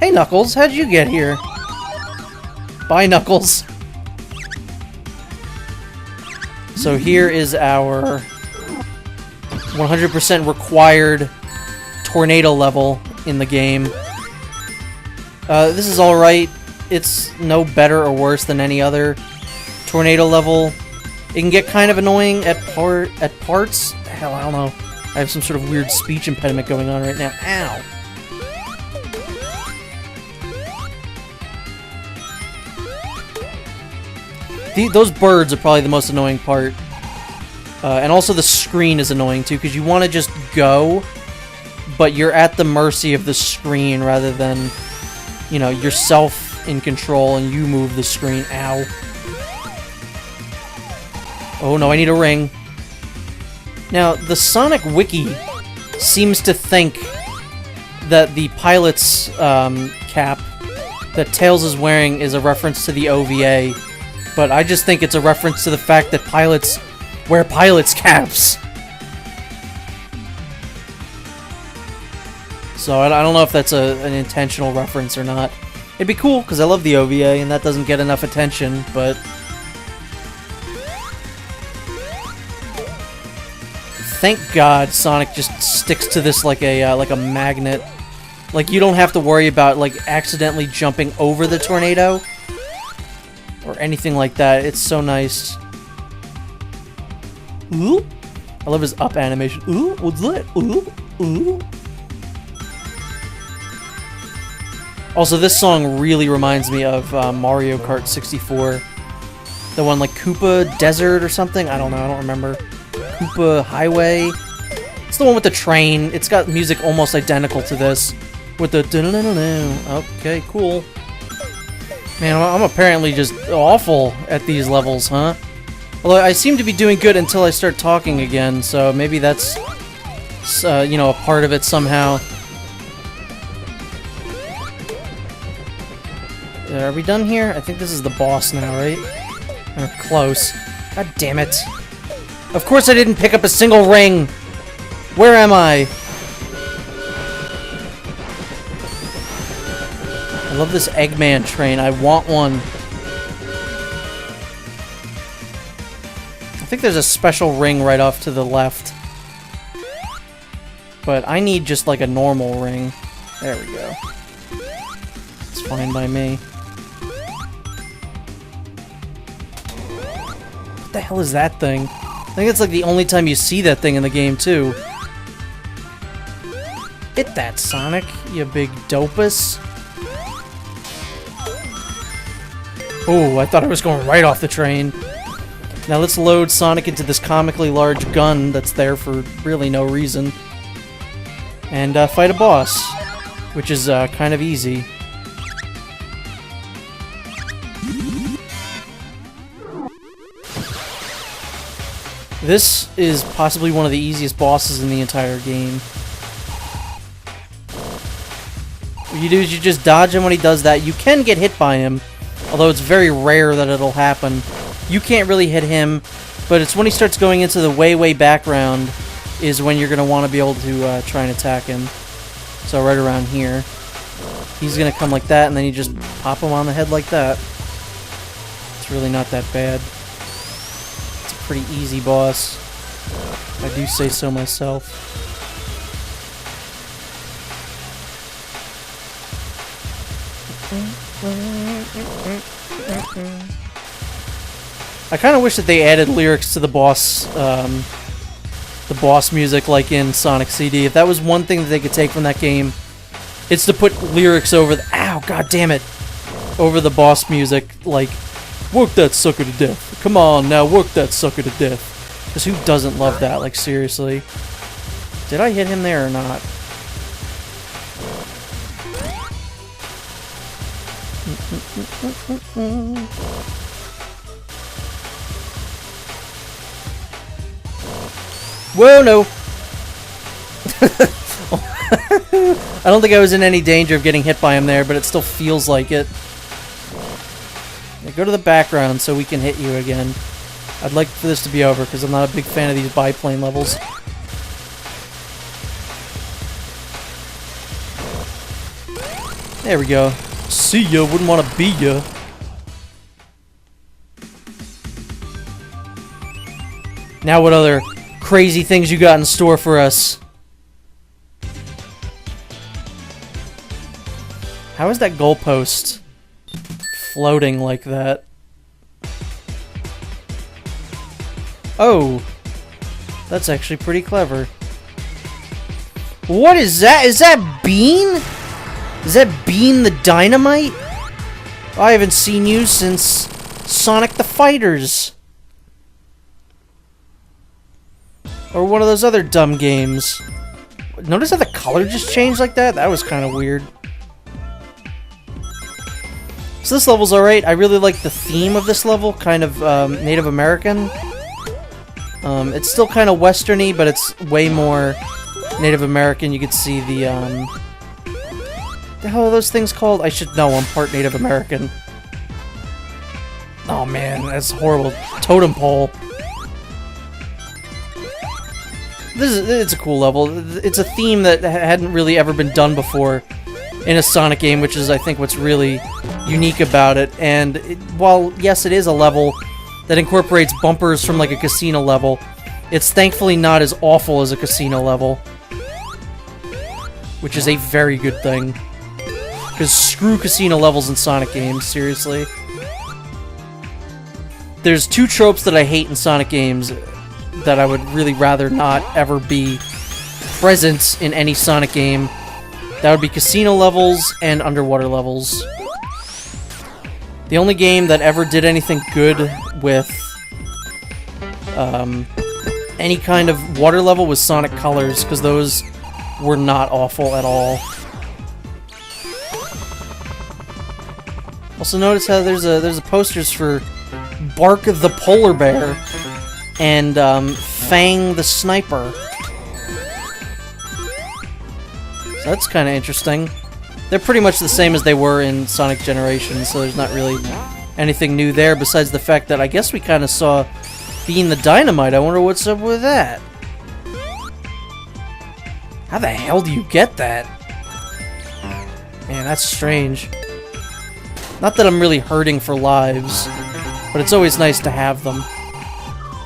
Hey, Knuckles, how'd you get here? Bye, Knuckles. So here is our 100% required tornado level in the game. This is alright. It's no better or worse than any other tornado level. It can get kind of annoying at parts. Hell, I don't know. I have some sort of weird speech impediment going on right now. Ow! Those birds are probably the most annoying part. And also the screen is annoying too, because you want to just go, but you're at the mercy of the screen rather than, you know, yourself in control and you move the screen. Ow. Oh no, I need a ring. Now, the Sonic Wiki seems to think that the pilot's cap that Tails is wearing is a reference to the OVA, but I just think it's a reference to the fact that pilots wear pilots' caps. So I don't know if that's an intentional reference or not. It'd be cool, because I love the OVA, and that doesn't get enough attention, but... Thank God Sonic just sticks to this like a magnet. Like, you don't have to worry about, like, accidentally jumping over the tornado or anything like that. It's so nice. Ooh! I love his up animation. Ooh, what's that? Ooh, ooh. Also, this song really reminds me of Mario Kart 64. The one like Koopa Desert or something? I don't know, I don't remember. Koopa Highway? It's the one with the train. It's got music almost identical to this. With the okay, cool. Man, I'm apparently just awful at these levels, huh? Although I seem to be doing good until I start talking again, so maybe that's, you know, a part of it somehow. Are we done here? I think this is the boss now, right? Or close. God damn it. Of course I didn't pick up a single ring! Where am I? I love this Eggman train. I want one. I think there's a special ring right off to the left. But I need just like a normal ring. There we go. It's fine by me. What the hell is that thing? I think it's like the only time you see that thing in the game, too. Hit that, Sonic, you big dopus. Oh, I thought I was going right off the train. Now let's load Sonic into this comically large gun that's there for really no reason. And fight a boss, which is kind of easy. This is possibly one of the easiest bosses in the entire game. What you do is you just dodge him when he does that. You can get hit by him, although it's very rare that it'll happen. You can't really hit him, but it's when he starts going into the way background is when you're going to want to be able to try and attack him. So right around here. He's going to come like that, and then you just pop him on the head like that. It's really not that bad. It's a pretty easy boss. I do say so myself. I kind of wish that they added lyrics to the boss music like in Sonic CD. If that was one thing that they could take from that game, it's to put lyrics over the— ow, god damn it! Over the boss music, like, work that sucker to death. Come on now, work that sucker to death. Because who doesn't love that, like, seriously? Did I hit him there or not? Whoa, no! I don't think I was in any danger of getting hit by him there, but it still feels like it. Yeah, go to the background so we can hit you again. I'd like for this to be over, because I'm not a big fan of these biplane levels. There we go. See ya, wouldn't want to be ya. Now what other crazy things you got in store for us? How is that goalpost floating like that? Oh, that's actually pretty clever. What is that? Is that Bean? Is that Bean the Dynamite? I haven't seen you since Sonic the Fighters. Or one of those other dumb games. Notice how the color just changed like that? That was kind of weird. So this level's alright. I really like the theme of this level, kind of Native American. It's still kind of westerny, but it's way more Native American. You could see the hell are those things called? I should know, I'm part Native American. Oh man, that's horrible. Totem pole. It's a cool level. It's a theme that hadn't really ever been done before in a Sonic game, which is, I think, what's really unique about it. And while, yes, it is a level that incorporates bumpers from, like, a casino level, it's thankfully not as awful as a casino level. Which is a very good thing. Because screw casino levels in Sonic games, seriously. There's two tropes that I hate in Sonic games that I would really rather not ever be present in any Sonic game. That would be casino levels and underwater levels. The only game that ever did anything good with any kind of water level was Sonic Colors, because those were not awful at all. Also notice how there's a posters for Bark the Polar Bear and Fang the Sniper. So that's kind of interesting. They're pretty much the same as they were in Sonic Generations, so there's not really anything new there besides the fact that I guess we kind of saw Bean the Dynamite. I wonder what's up with that. How the hell do you get that? Man, that's strange. Not that I'm really hurting for lives, but it's always nice to have them.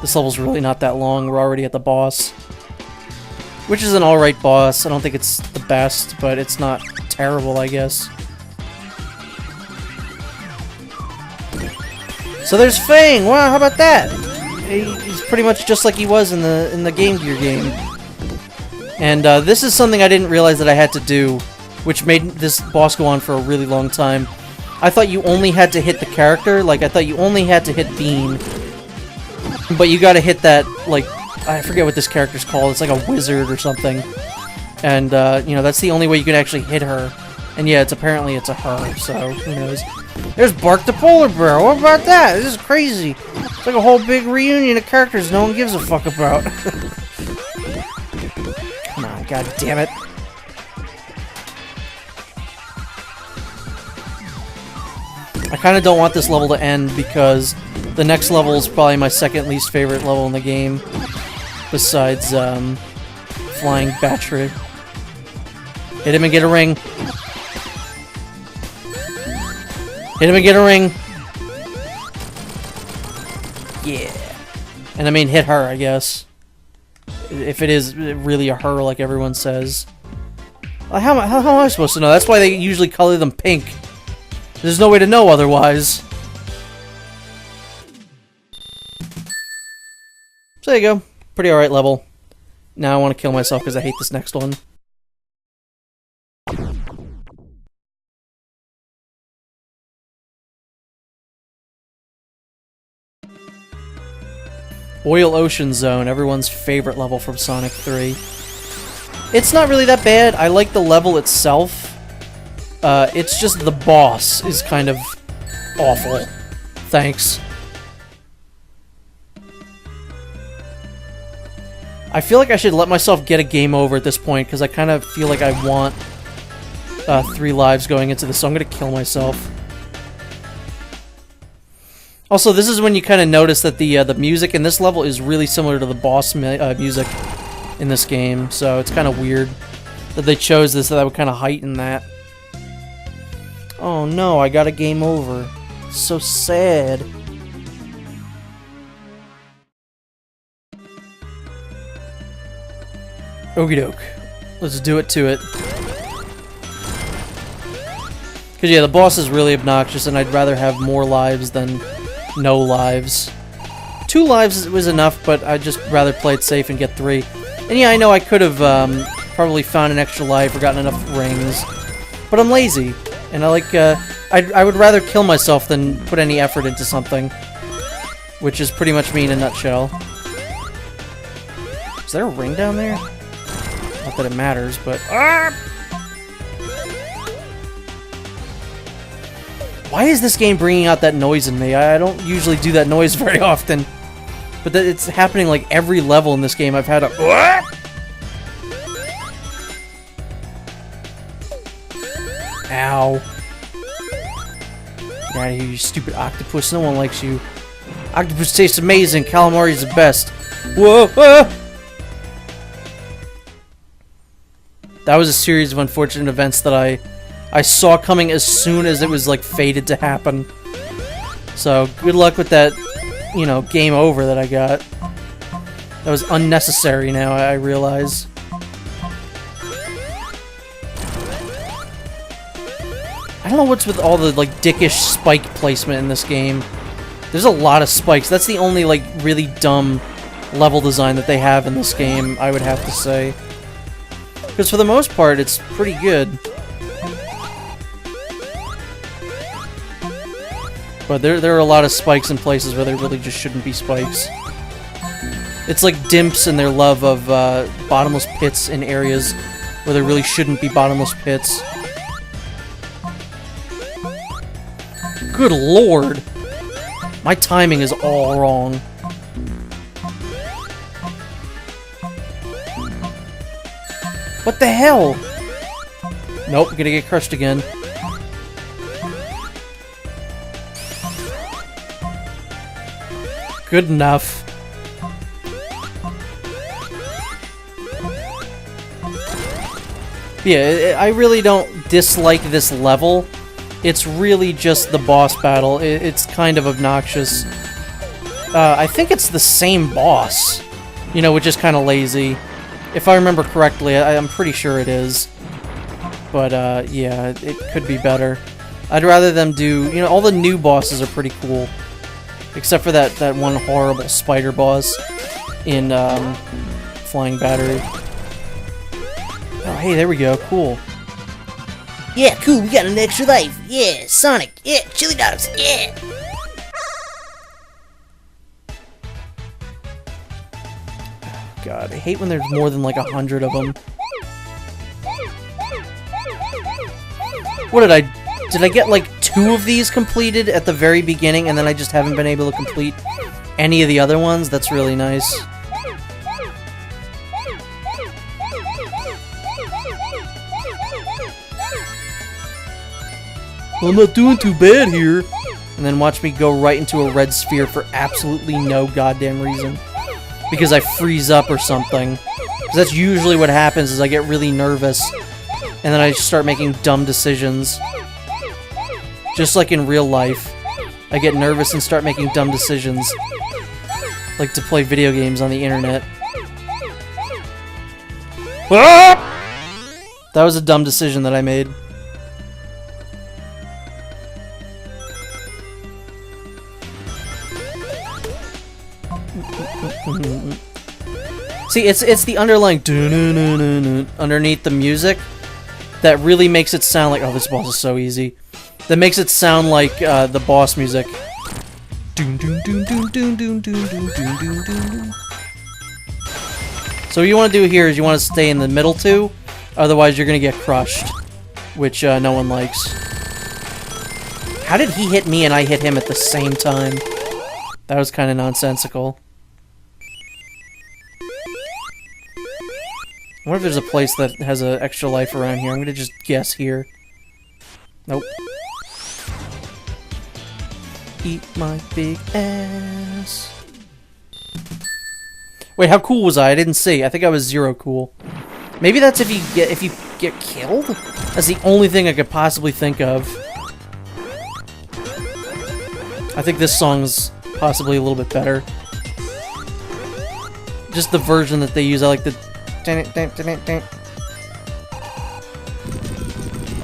This level's really not that long. We're already at the boss. Which is an alright boss. I don't think it's the best, but it's not terrible, I guess. So there's Fang! Wow, how about that? He's pretty much just like he was in the Game Gear game. And this is something I didn't realize that I had to do, which made this boss go on for a really long time. I thought you only had to hit the character, like I thought you only had to hit Bean. But you gotta hit that, like, I forget what this character's called, it's like a wizard or something. And, you know, that's the only way you can actually hit her. And yeah, apparently it's a her, so who knows. There's Bark the Polar Bear, what about that? This is crazy. It's like a whole big reunion of characters no one gives a fuck about. Come on, god damn it. I kind of don't want this level to end because the next level is probably my second least favorite level in the game, besides Flying Battery. Hit him and get a ring. Hit him and get a ring. Yeah. And I mean hit her, I guess. If it is really a her like everyone says. How am I supposed to know? That's why they usually color them pink. There's no way to know otherwise. So there you go. Pretty alright level. Now I want to kill myself because I hate this next one. Oil Ocean Zone, everyone's favorite level from Sonic 3. It's not really that bad. I like the level itself. It's just the boss is kind of awful. Thanks. I feel like I should let myself get a game over at this point, because I kind of feel like I want 3 lives going into this, so I'm going to kill myself. Also, this is when you kind of notice that the music in this level is really similar to the boss music in this game, so it's kind of weird that they chose this, so that would kind of heighten that. Oh no, I got a game over. So sad. Okie doke. Let's do it to it. Because yeah, the boss is really obnoxious and I'd rather have more lives than no lives. 2 lives was enough, but I'd just rather play it safe and get 3. And yeah, I know I could have probably found an extra life or gotten enough rings. But I'm lazy. And I like, I would rather kill myself than put any effort into something. Which is pretty much me in a nutshell. Is there a ring down there? Not that it matters, but... Why is this game bringing out that noise in me? I don't usually do that noise very often. But it's happening like every level in this game. I've had a... Ow. Get out of here, you stupid octopus. No one likes you. Octopus tastes amazing. Calamari's the best. Whoa! Ah! That was a series of unfortunate events that I saw coming as soon as it was, like, fated to happen. So, good luck with that, you know, game over that I got. That was unnecessary now, I realize. I don't know what's with all the, like, dickish spike placement in this game. There's a lot of spikes. That's the only, like, really dumb level design that they have in this game, I would have to say. Because for the most part, it's pretty good. But there are a lot of spikes in places where there really just shouldn't be spikes. It's like dimps and their love of bottomless pits in areas where there really shouldn't be bottomless pits. Good lord! My timing is all wrong. What the hell? Nope, gonna get crushed again. Good enough. Yeah, I really don't dislike this level. It's really just the boss battle. It's kind of obnoxious. I think it's the same boss, you know, which is kind of lazy. If I remember correctly, I'm pretty sure it is. But, yeah, it could be better. I'd rather them do... You know, all the new bosses are pretty cool. Except for that one horrible spider boss in, Flying Battery. Oh, hey, there we go. Cool. Yeah, cool, we got an extra life. Yeah, Sonic. Yeah, chili dogs. Yeah. God, I hate when there's more than like 100 of them. What did I get like 2 of these completed at the very beginning and then I just haven't been able to complete any of the other ones? That's really nice. Well, I'm not doing too bad here. And then watch me go right into a red sphere for absolutely no goddamn reason. Because I freeze up or something. Because that's usually what happens is I get really nervous. And then I just start making dumb decisions. Just like in real life. I get nervous and start making dumb decisions. Like to play video games on the internet. Ah! That was a dumb decision that I made. See, it's the underlying underneath the music that really makes it sound like, oh, this boss is so easy. That makes it sound like the boss music. So what you want to do here is you want to stay in the middle two, otherwise you're gonna get crushed, which no one likes. How did he hit me and I hit him at the same time? That was kind of nonsensical. I wonder if there's a place that has an extra life around here. I'm gonna just guess here. Nope. Eat my big ass. Wait, how cool was I? I didn't see. I think I was 0 cool. Maybe that's if you get killed? That's the only thing I could possibly think of. I think this song's possibly a little bit better. Just the version that they use, I like the...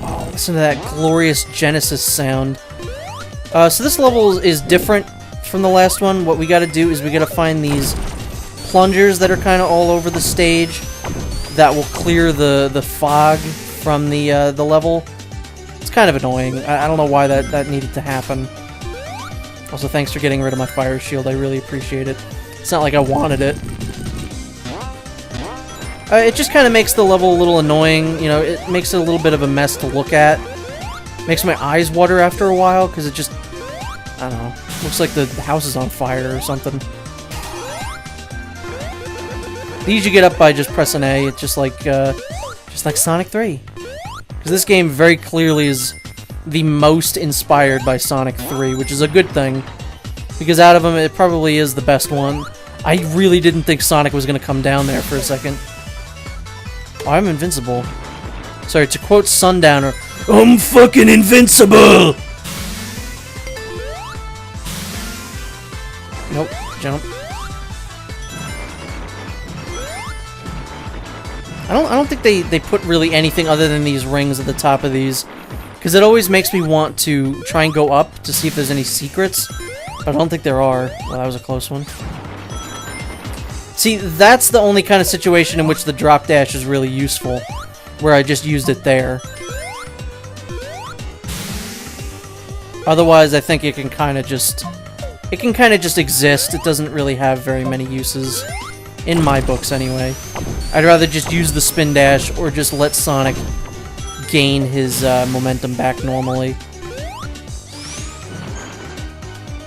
Oh, listen to that glorious Genesis sound. So this level is different from the last one. What we gotta do is we gotta find these plungers that are kind of all over the stage that will clear the fog from the level. It's kind of annoying. I don't know why that needed to happen. Also, thanks for getting rid of my fire shield. I really appreciate it. It's not like I wanted it. It just kind of makes the level a little annoying. You know, it makes it a little bit of a mess to look at. Makes my eyes water after a while, because it just... I don't know. Looks like the house is on fire or something. These you get up by just pressing A. It's just like Sonic 3. Because this game very clearly is the most inspired by Sonic 3, which is a good thing. Because out of them, it probably is the best one. I really didn't think Sonic was going to come down there for a second. Oh, I'm invincible. Sorry, to quote Sundowner, I'm fucking invincible! Nope, jump. I don't think they put really anything other than these rings at the top of these. Because it always makes me want to try and go up to see if there's any secrets. But I don't think there are. Well, that was a close one. See, that's the only kind of situation in which the drop dash is really useful. Where I just used it there. Otherwise, I think it can kind of just... It can kind of just exist. It doesn't really have very many uses. In my books, anyway. I'd rather just use the spin dash or just let Sonic gain his momentum back normally.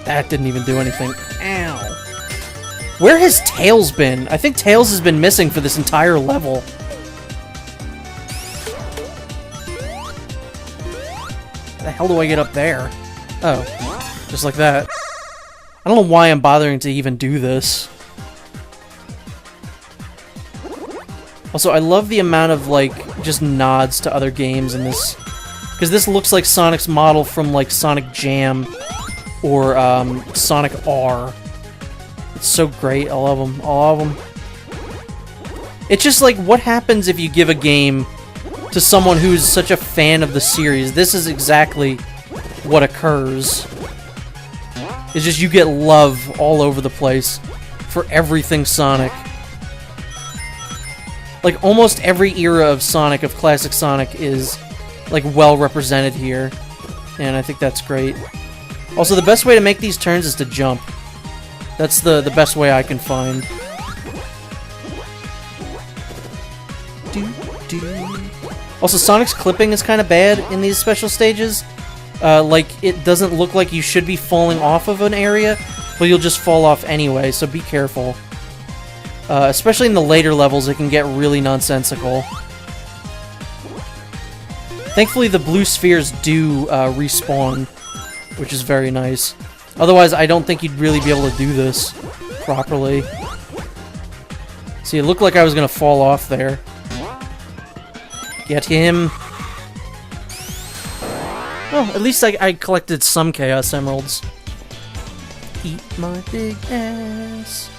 That didn't even do anything. Ow. Where has Tails been? I think Tails has been missing for this entire level. How the hell do I get up there? Oh. Just like that. I don't know why I'm bothering to even do this. Also, I love the amount of, like, just nods to other games in this. Because this looks like Sonic's model from, like, Sonic Jam or Sonic R. It's so great. I love them. All of them. It's just like, what happens if you give a game to someone who's such a fan of the series? This is exactly what occurs. It's just you get love all over the place for everything Sonic. Like, almost every era of Sonic, of classic Sonic, is, like, well represented here. And I think that's great. Also, the best way to make these turns is to jump. That's the best way I can find. Also, Sonic's clipping is kind of bad in these special stages. Like, it doesn't look like you should be falling off of an area, but you'll just fall off anyway, so be careful. Especially in the later levels, it can get really nonsensical. Thankfully, the blue spheres do respawn, which is very nice. Otherwise, I don't think you'd really be able to do this properly. See, it looked like I was going to fall off there. Get him. Well, at least I collected some Chaos Emeralds. Eat my big ass.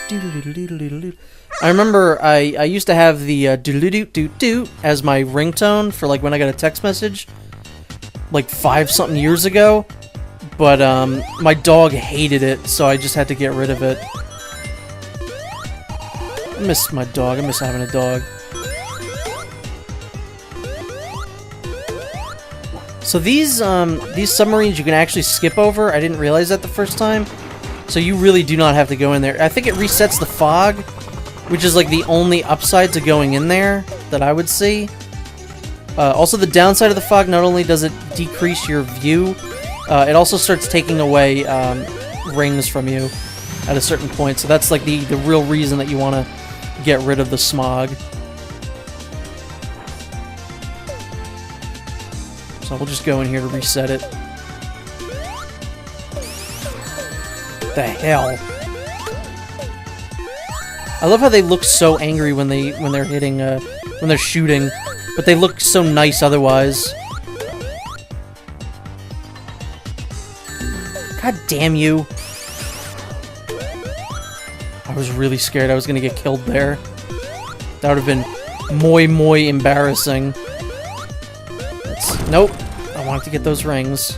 I remember I used to have the doodle-doo-doo-doo as my ringtone for, like, when I got a text message, like 5-something years ago, but my dog hated it, so I just had to get rid of it. I miss my dog. I miss having a dog. So these submarines you can actually skip over. I didn't realize that the first time. So you really do not have to go in there. I think it resets the fog, which is like the only upside to going in there that I would see. Also, the downside of the fog, not only does it decrease your view, it also starts taking away rings from you at a certain point. So that's like the real reason that you want to get rid of the smog. So we'll just go in here to reset it. The hell? I love how they look so angry when they're hitting when they're shooting, but they look so nice otherwise. God damn you. I was really scared I was gonna get killed there. That would have been moi embarrassing. Nope. I wanted to get those rings.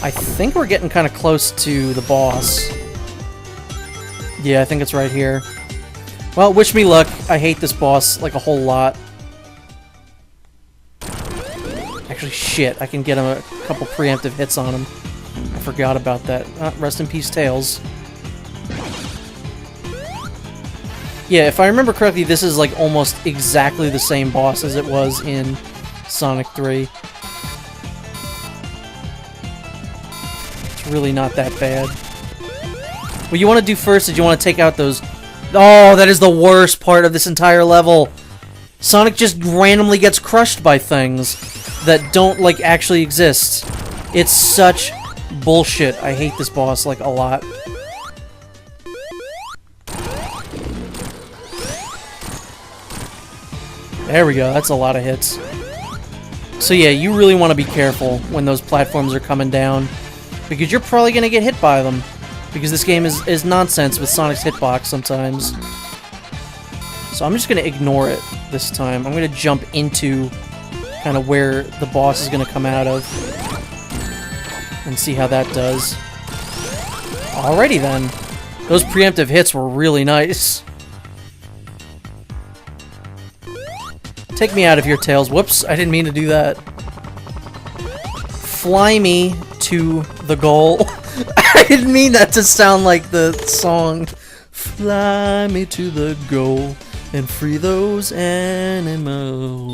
I think we're getting kind of close to the boss. Yeah, I think it's right here. Well, wish me luck. I hate this boss, like, a whole lot. Actually, shit. I can get him a couple preemptive hits on him. I forgot about that. Rest in peace, Tails. Yeah, if I remember correctly, this is, like, almost exactly the same boss as it was in Sonic 3. It's really not that bad. What you want to do first is you want to take out those... Oh, that is the worst part of this entire level. Sonic just randomly gets crushed by things that don't, like, actually exist. It's such bullshit. I hate this boss, like, a lot. There we go. That's a lot of hits. So yeah, you really want to be careful when those platforms are coming down, because you're probably going to get hit by them. Because this game is nonsense with Sonic's hitbox sometimes. So I'm just going to ignore it this time. I'm going to jump into kind of where the boss is going to come out of. And see how that does. Alrighty then. Those preemptive hits were really nice. Take me out of here, Tails. Whoops, I didn't mean to do that. Fly me to the goal. I didn't mean that to sound like the song. Fly me to the goal and free those animals.